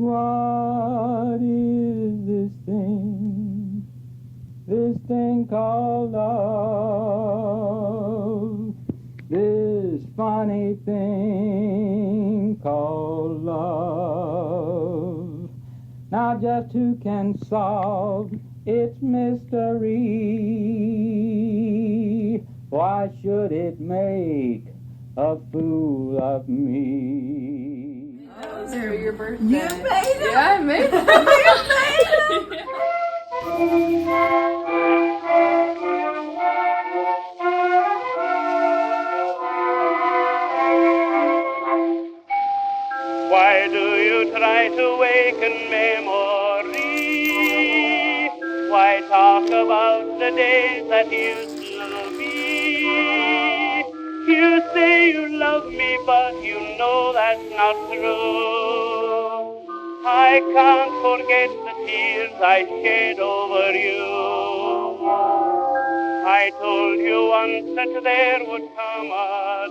What is this thing? This thing called love. This funny thing called love. Now just who can solve its mystery? Why should it make a fool of me? Those are your birthday. You made them? Yeah, I made them. Why do you try to waken memory? Why talk about the days that used to be? You say you love me, but you know that's not true. I can't forget the tears I shed over you. I told you once that there would come a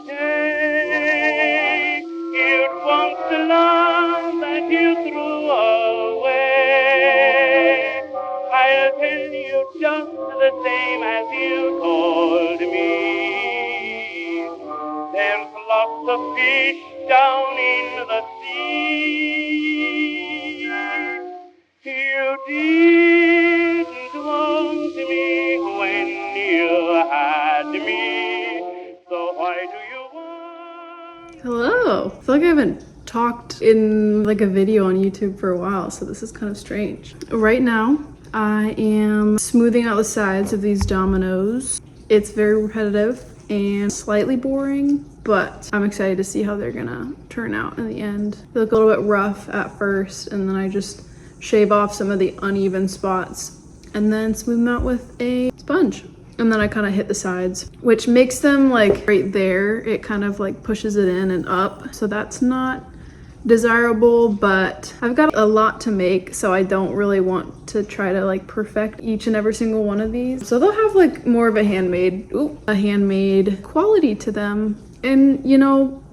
day you'd want the love that you threw away. I'll tell you just the same as you told me. There's lots of fish down in the sea. You didn't want me when you had me. So why do you want? Hello. I feel like I haven't talked in like a video on YouTube for a while, so this is kind of strange. Right now, I am smoothing out the sides of these dominoes. It's very repetitive and slightly boring, but I'm excited to see how they're gonna turn out in the end. They look a little bit rough at first, and then I just shave off some of the uneven spots and then smooth them out with a sponge. And then I kind of hit the sides, which makes them like right there. It kind of like pushes it in and up. So that's not desirable, but I've got a lot to make, so I don't really want to try to like perfect each and every single one of these. So they'll have like more of a handmade quality to them. And you know,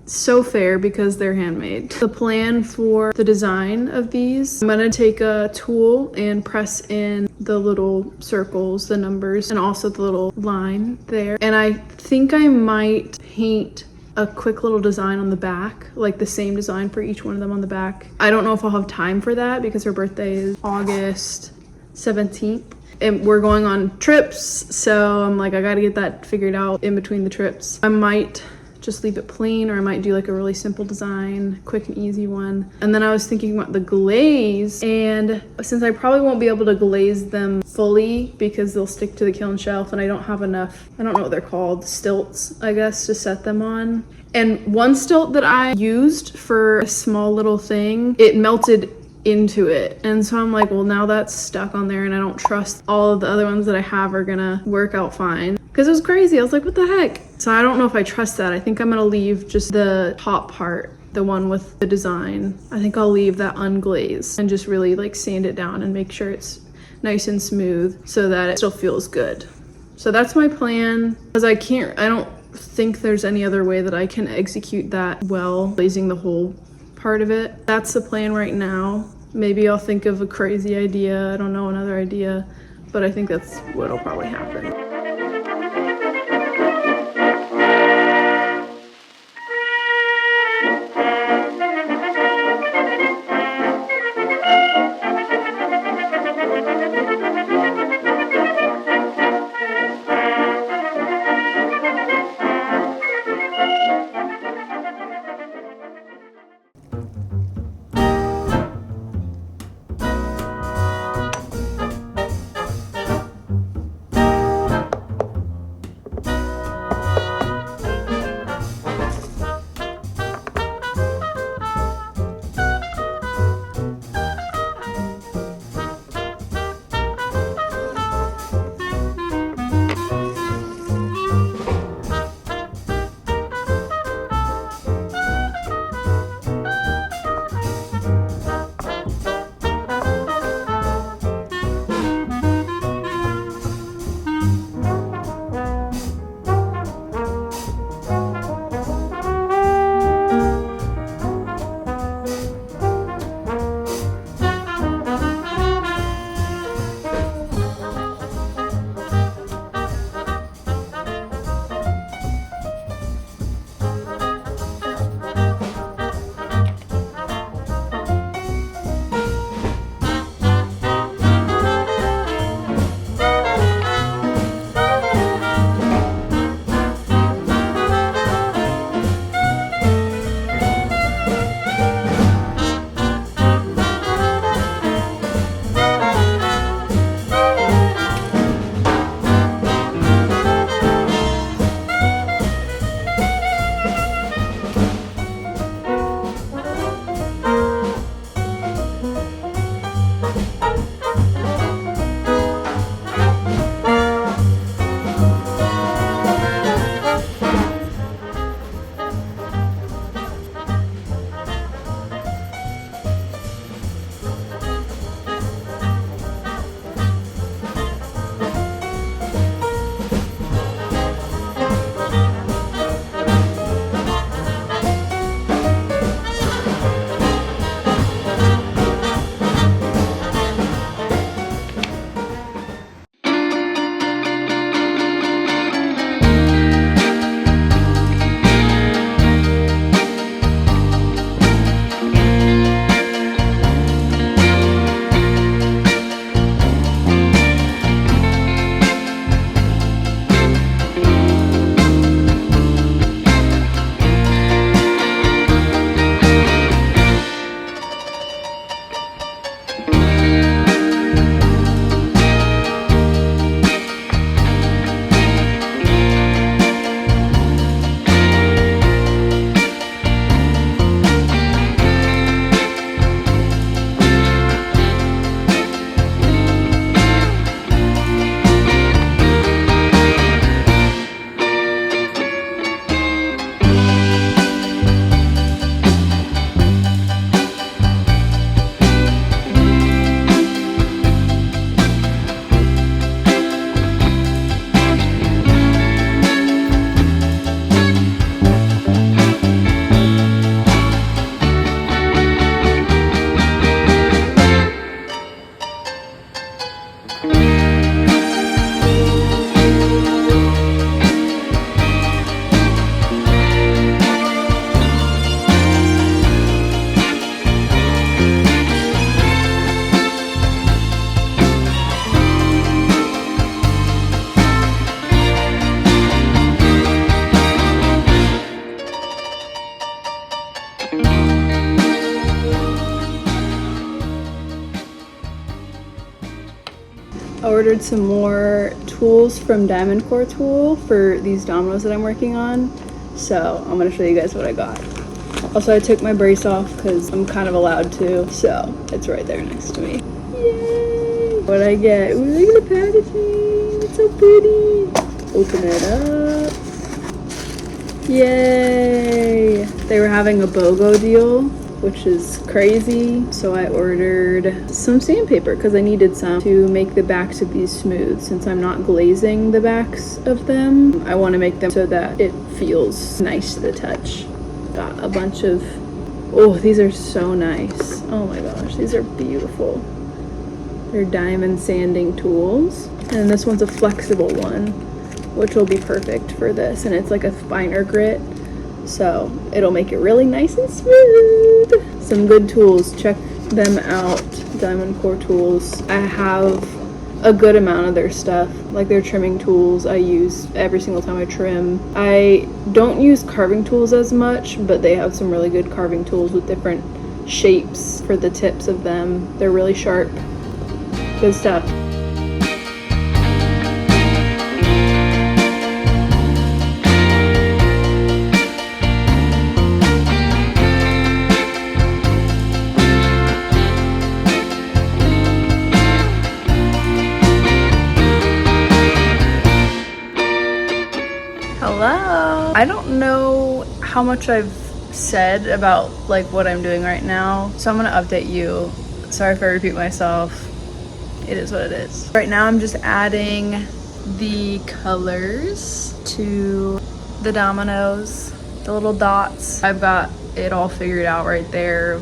so fair because they're handmade. The plan for the design of these, I'm gonna take a tool and press in the little circles, the numbers, and also the little line there. And I think I might paint a quick little design on the back, like the same design for each one of them on the back. I don't know if I'll have time for that because her birthday is August 17th. And we're going on trips, so I'm like, I gotta get that figured out in between the trips. I might just leave it plain, or I might do like a really simple design, quick and easy one. And then I was thinking about the glaze, and since I probably won't be able to glaze them fully because they'll stick to the kiln shelf and I don't have enough, I don't know what they're called, stilts, I guess, to set them on. And one stilt that I used for a small little thing, it melted into it, and so I'm like, well, now that's stuck on there and I don't trust all of the other ones that I have are gonna work out fine, because it was crazy. I was like, what the heck? So I don't know if I trust that. I think I'm gonna leave just the top part, the one with the design. I think I'll leave that unglazed and just really like sand it down and make sure it's nice and smooth so that it still feels good. So that's my plan, because I don't think there's any other way that I can execute that well, glazing the whole part of it. That's the plan right now. Maybe I'll think of a crazy idea, I don't know, another idea, but I think that's what'll probably happen. I ordered some more tools from Diamond Core Tool for these dominoes that I'm working on. So I'm gonna show you guys what I got. Also, I took my brace off because I'm kind of allowed to, so it's right there next to me. Yay! What'd I get? Ooh, look at the packaging. It's so pretty. Open it up. Yay! They were having a BOGO deal, which is crazy. So I ordered some sandpaper because I needed some to make the backs of these smooth. Since I'm not glazing the backs of them, I want to make them so that it feels nice to the touch. Got a bunch of, oh, these are so nice. Oh my gosh, these are beautiful. They're diamond sanding tools. And this one's a flexible one, which will be perfect for this. And it's like a finer grit, so it'll make it really nice and smooth. Some good tools, check them out, Diamond Core Tools. I have a good amount of their stuff, like their trimming tools I use every single time I trim. I don't use carving tools as much, but they have some really good carving tools with different shapes for the tips of them. They're really sharp. Good stuff. Hello. I don't know how much I've said about like what I'm doing right now, so I'm gonna update you. Sorry if I repeat myself. It is what it is. Right now I'm just adding the colors to the dominoes, the little dots. I've got it all figured out right there,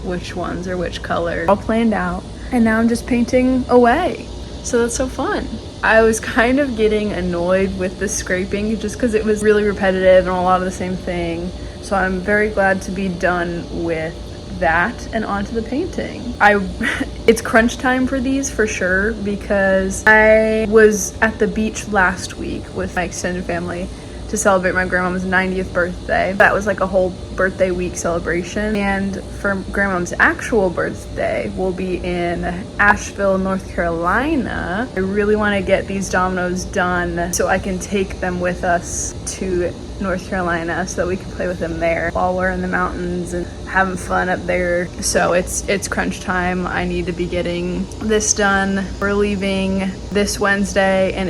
which ones are which color, all planned out. And now I'm just painting away. So that's so fun. I was kind of getting annoyed with the scraping just because it was really repetitive and a lot of the same thing. So I'm very glad to be done with that and onto the painting. It's crunch time for these for sure, because I was at the beach last week with my extended family to celebrate my grandmom's 90th birthday. That was like a whole birthday week celebration. And for grandmom's actual birthday, we'll be in Asheville, North Carolina. I really want to get these dominoes done so I can take them with us to North Carolina so that we can play with them there while we're in the mountains and having fun up there. So it's crunch time. I need to be getting this done. We're leaving this Wednesday and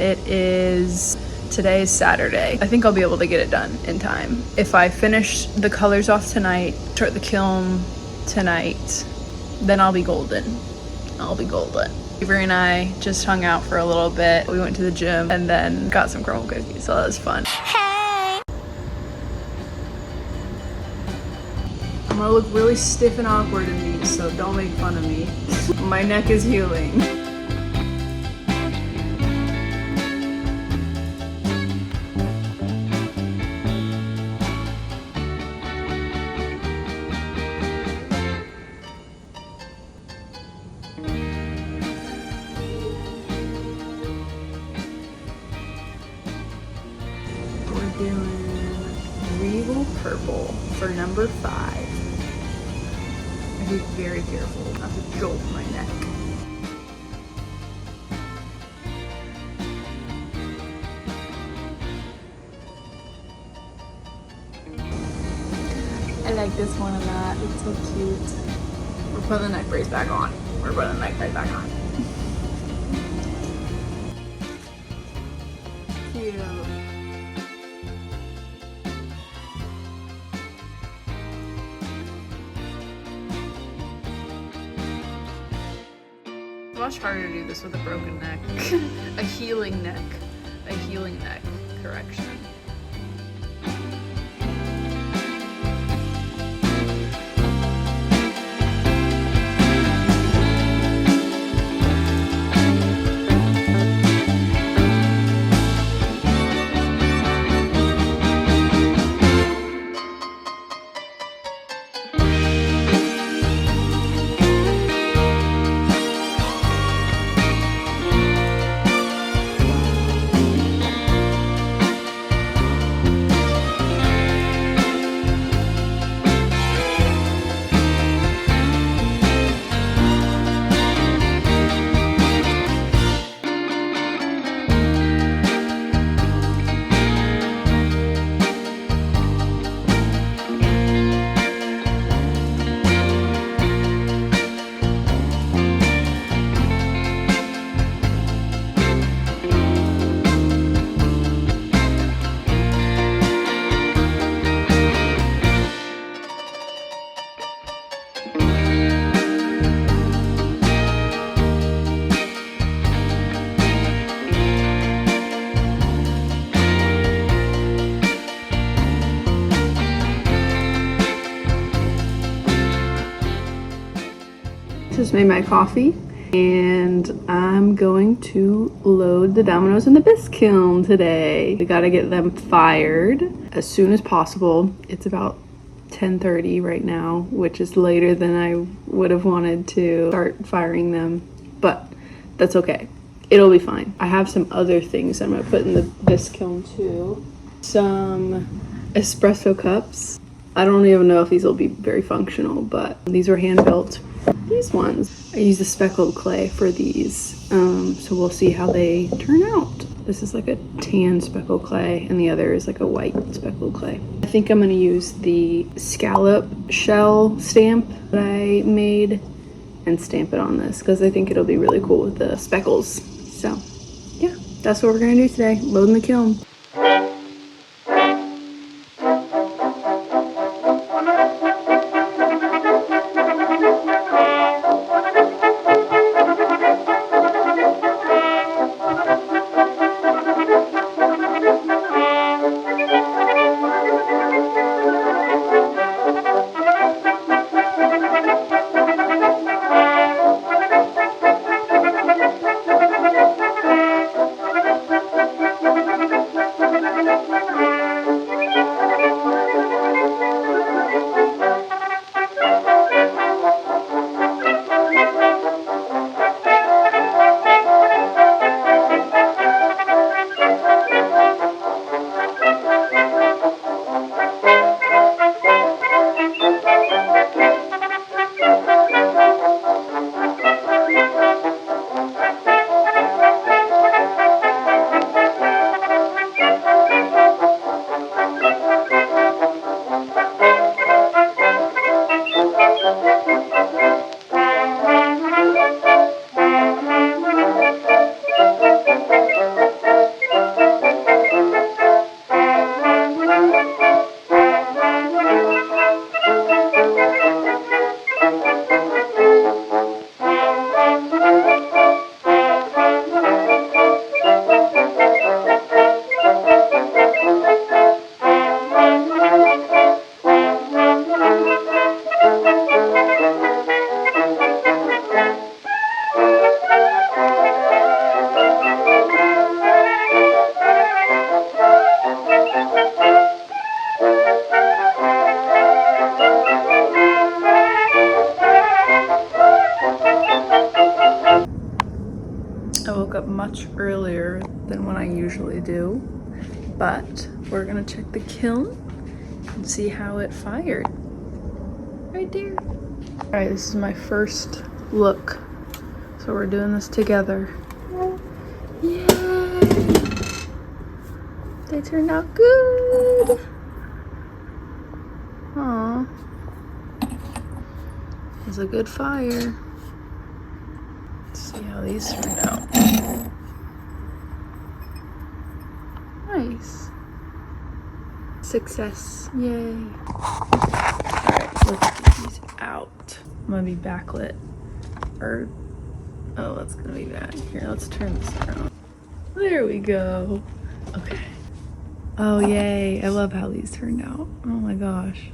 today's Saturday. I think I'll be able to get it done in time. If I finish the colors off tonight, start the kiln tonight, then I'll be golden. I'll be golden. Avery and I just hung out for a little bit. We went to the gym and then got some caramel cookies, so that was fun. Hey! I'm gonna look really stiff and awkward in these, so don't make fun of me. My neck is healing. Regal purple for number 5. I be very careful not to jolt my neck. I like this one a lot. It's so cute. We're putting the neck brace back on. We're putting the neck brace back on. Cute. Much harder to do this with a broken neck. A healing neck. A healing neck. Correction. just made my coffee and I'm going to load the dominoes in the bisque kiln today. We gotta get them fired as soon as possible. It's about 10:30 right now, which is later than I would have wanted to start firing them, but that's okay. It'll be fine. I have some other things I'm gonna put in the bisque kiln too. Some espresso cups. I don't even know if these will be very functional, but these were hand built. These ones, I used the speckled clay for these, so we'll see how they turn out. This is like a tan speckled clay and the other is like a white speckled clay. I think I'm gonna use the scallop shell stamp that I made and stamp it on this because I think it'll be really cool with the speckles. So yeah, that's what we're gonna do today, loading the kiln. I woke up much earlier than what I usually do, but we're gonna check the kiln and see how it fired. Right there. All right, this is my first look. So we're doing this together. Yay! They turned out good. Aw. It was a good fire. Let's see how these turned out. Nice. Success. Yay. Alright, let's get these out. I'm gonna be backlit. Or, oh, that's gonna be bad. Here, let's turn this around. There we go. Okay. Oh, yay. I love how these turned out. Oh my gosh.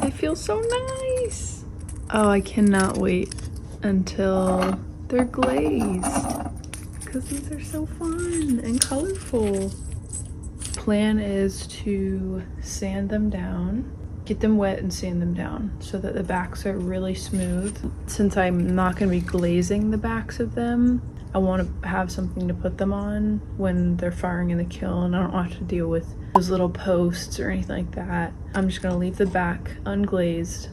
They feel so nice. Oh, I cannot wait until they're glazed because these are so fun and colorful. Plan is to sand them down, get them wet and sand them down so that the backs are really smooth. Since I'm not going to be glazing the backs of them, I want to have something to put them on when they're firing in the kiln. I don't have to deal with those little posts or anything like that. I'm just going to leave the back unglazed,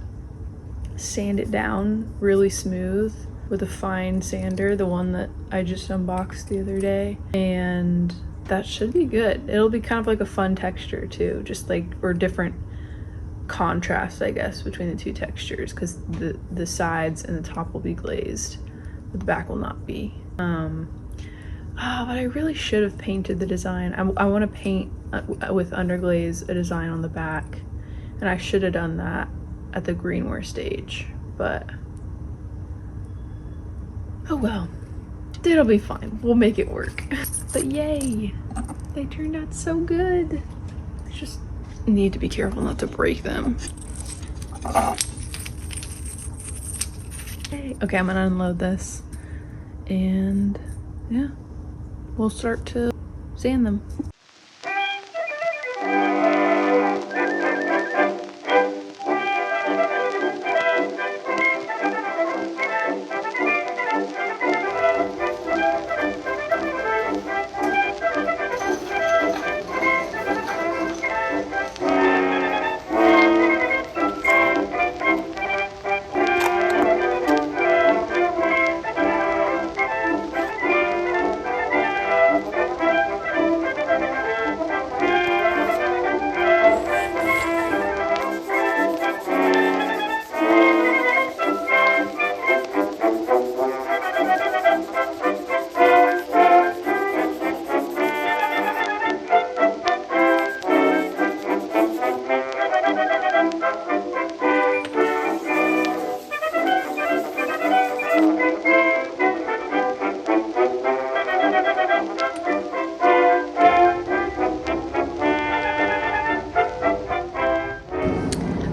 sand it down really smooth with a fine sander, the one that I just unboxed the other day, and that should be good. It'll be kind of like a fun texture too, just like, or different contrast, I guess, between the two textures, because the sides and the top will be glazed, but the back will not be. But I really should have painted the design. I want to paint with underglaze a design on the back, and I should have done that at the greenware stage, but oh well, it'll be fine. We'll make it work. But yay, they turned out so good. Just need to be careful not to break them. Okay, I'm gonna unload this and yeah, we'll start to sand them.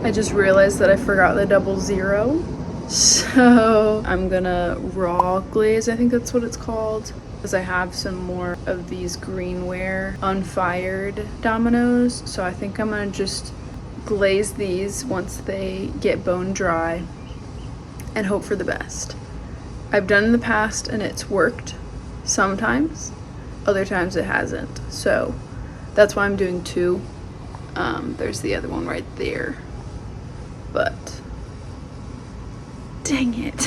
I just realized that I forgot the 00, so I'm gonna raw glaze, I think that's what it's called, because I have some more of these greenware unfired dominoes, so I think I'm gonna just glaze these once they get bone dry and hope for the best. I've done in the past and it's worked sometimes, other times it hasn't, so that's why I'm doing 2. There's the other one right there. But dang it.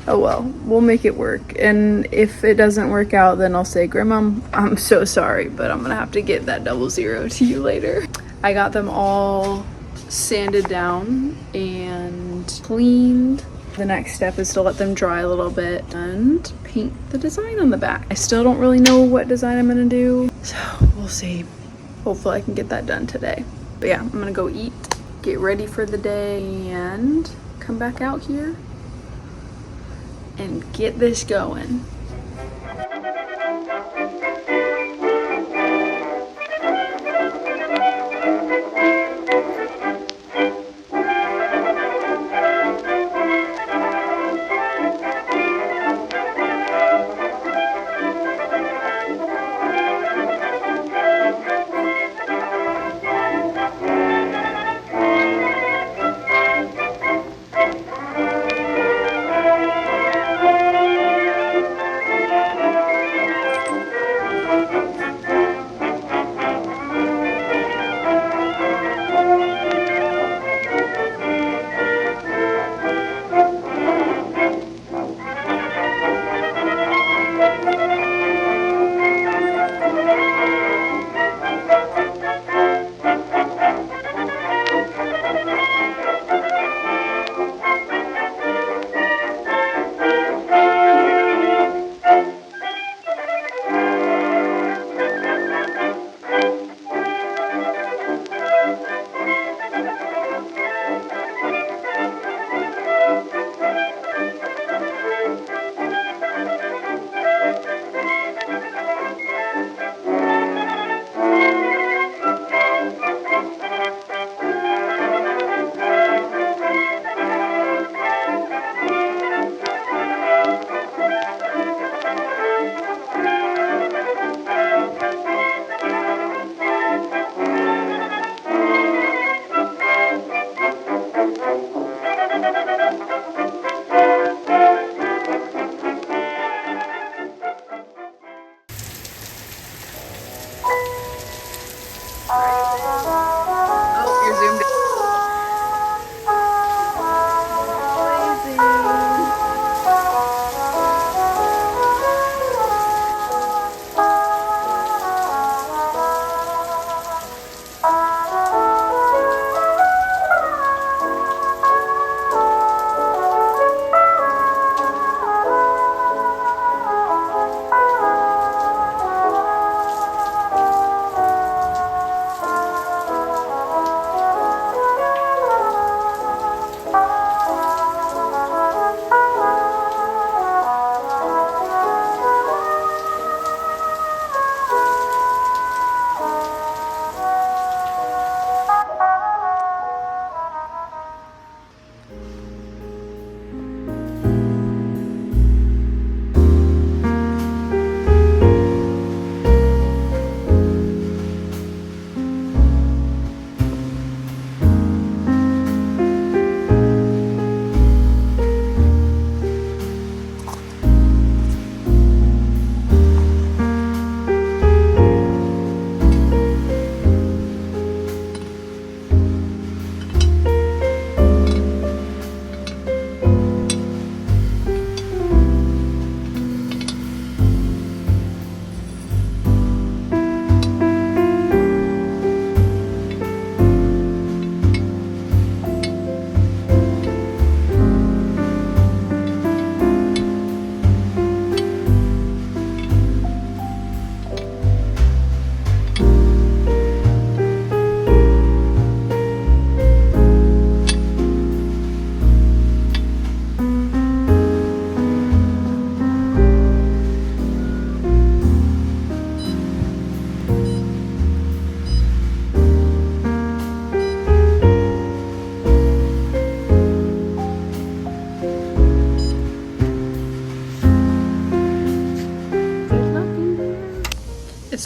Oh well, we'll make it work. And if it doesn't work out, then I'll say, Grandmom, I'm so sorry, but I'm gonna have to get that 00 to you later. I got them all sanded down and cleaned. The next step is to let them dry a little bit and paint the design on the back. I still don't really know what design I'm gonna do, so we'll see. Hopefully I can get that done today. But yeah, I'm gonna go eat, get ready for the day, and come back out here and get this going.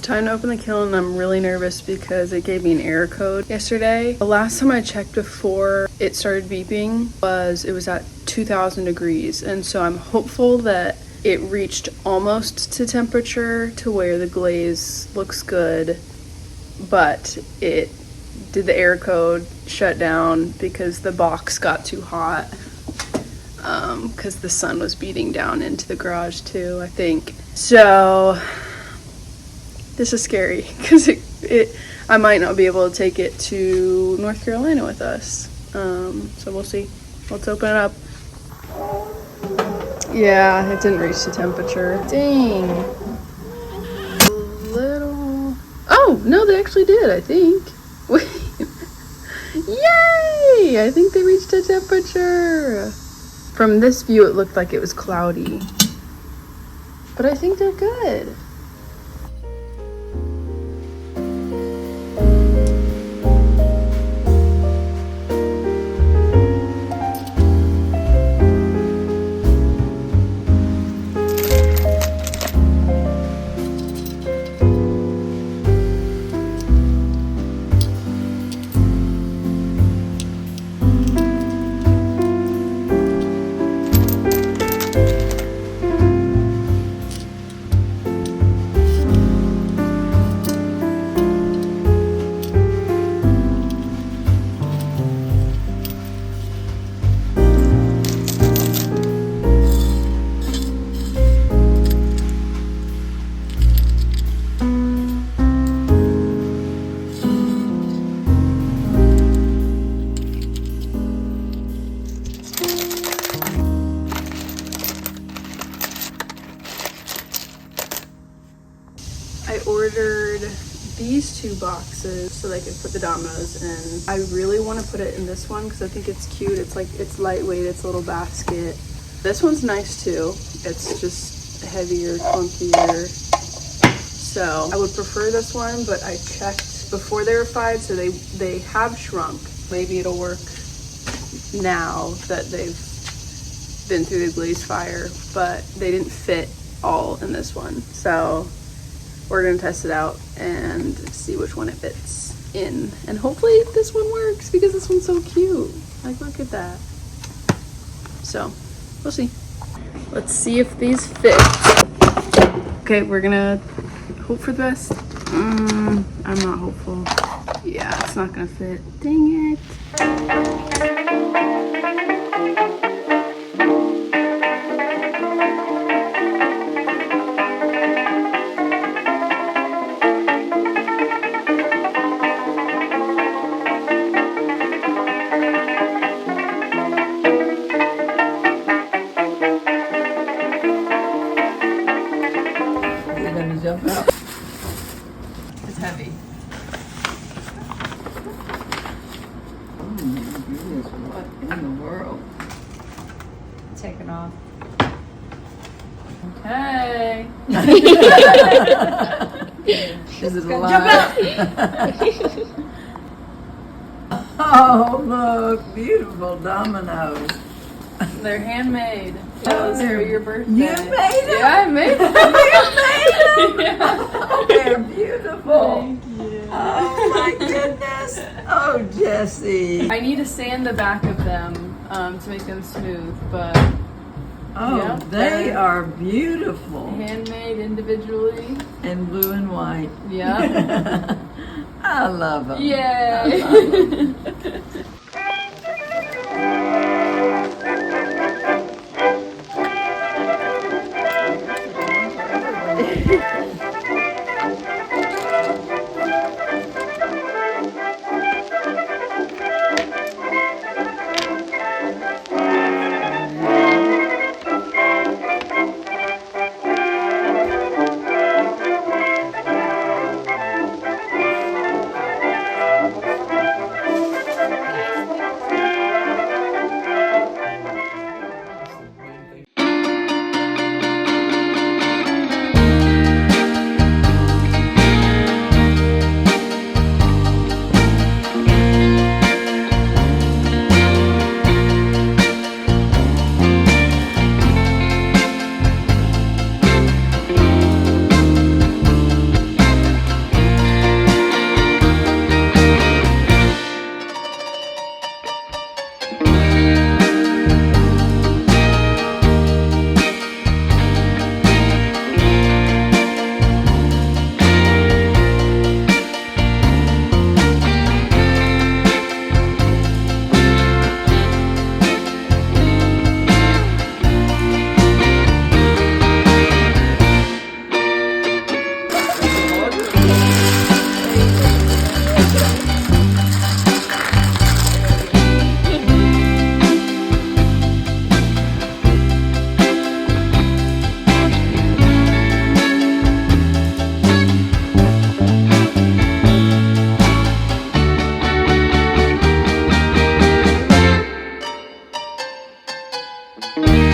time to open the kiln, and I'm really nervous because it gave me an error code yesterday. The last time I checked before it started beeping it was at 2000 degrees, and so I'm hopeful that it reached almost to temperature to where the glaze looks good, but it did the error code, shut down because the box got too hot, because the sun was beating down into the garage too, I think. So this is scary because I might not be able to take it to North Carolina with us. So we'll see. Let's open it up. Yeah, it didn't reach the temperature. Dang. A little. Oh, no, they actually did, I think. Wait. Yay! I think they reached a temperature. From this view, it looked like it was cloudy. But I think they're good. I ordered these 2 boxes so they could put the dominoes in. I really want to put it in this one because I think it's cute. It's lightweight, it's a little basket. This one's nice too. It's just heavier, clunkier. So I would prefer this one, but I checked before they were fried, so they have shrunk. Maybe it'll work now that they've been through the glaze fire, but they didn't fit all in this one. So we're gonna test it out and see which one it fits in. And hopefully this one works because this one's so cute. Like, look at that. So, we'll see. Let's see if these fit. Okay, we're gonna hope for the best. I'm not hopeful. Yeah, it's not gonna fit. Dang it. Jump out. It's heavy. Oh my goodness, what in the world? Take it off. Okay. Is it alive? Oh, look, beautiful dominoes. They're handmade. Those for your birthday. You made them? Yeah, I made them. You made them? Yeah. Oh, they're beautiful. Thank you. Oh my goodness. Oh, Jessie. I need to sand the back of them to make them smooth, but Oh, yeah, they they're are beautiful. handmade individually. And blue and white. Yeah. I love them. Yay. Thank